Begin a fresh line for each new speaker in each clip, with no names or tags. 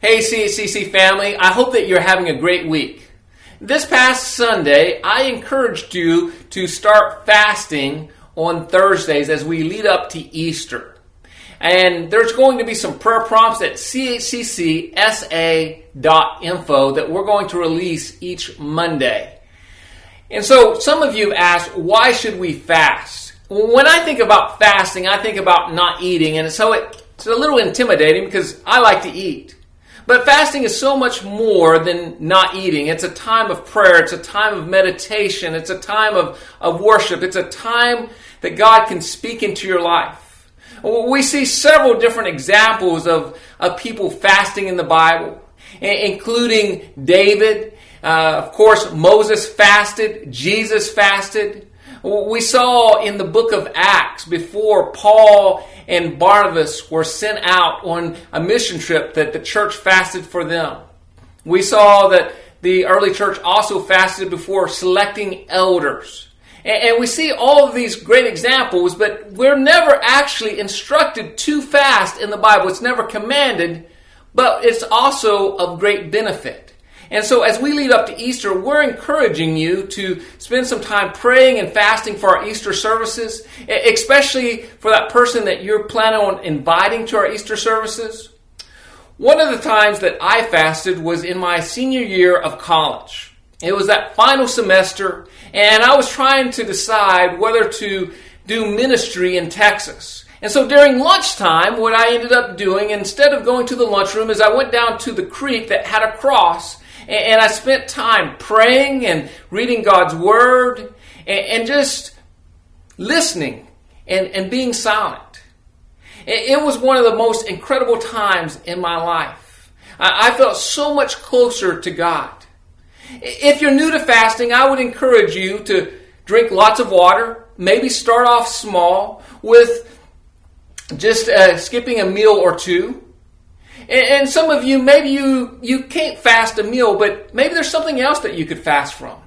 Hey CHCC family, I hope that you're having a great week. This past Sunday, I encouraged you to start fasting on Thursdays as we lead up to Easter. And there's going to be some prayer prompts at chccsa.info that we're going to release each Monday. And so some of you have asked, why should we fast? When I think about fasting, I think about not eating, and so it's a little intimidating because I like to eat. But fasting is so much more than not eating. It's a time of prayer. It's a time of meditation. It's a time of worship. It's a time that God can speak into your life. We see several different examples of people fasting in the Bible, including David. Of course, Moses fasted. Jesus fasted. We saw in the book of Acts before Paul and Barnabas were sent out on a mission trip that the church fasted for them. We saw that the early church also fasted before selecting elders. And we see all of these great examples, but we're never actually instructed to fast in the Bible. It's never commanded, but it's also of great benefit. And so as we lead up to Easter, we're encouraging you to spend some time praying and fasting for our Easter services, especially for that person that you're planning on inviting to our Easter services. One of the times that I fasted was in my senior year of college. It was that final semester, and I was trying to decide whether to do ministry in Texas. And so during lunchtime, what I ended up doing, instead of going to the lunchroom, is I went down to the creek that had a cross, and I spent time praying and reading God's Word and just listening and being silent. It was one of the most incredible times in my life. I felt so much closer to God. If you're new to fasting, I would encourage you to drink lots of water. Maybe start off small with just skipping a meal or two. And some of you, maybe you can't fast a meal, but maybe there's something else that you could fast from.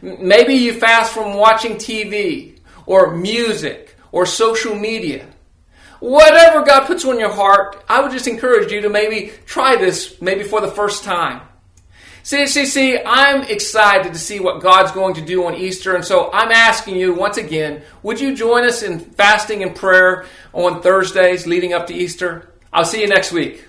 Maybe you fast from watching TV or music or social media. Whatever God puts on your heart, I would just encourage you to maybe try this maybe for the first time. CHCC, I'm excited to see what God's going to do on Easter, and so I'm asking you once again, would you join us in fasting and prayer on Thursdays leading up to Easter? I'll see you next week.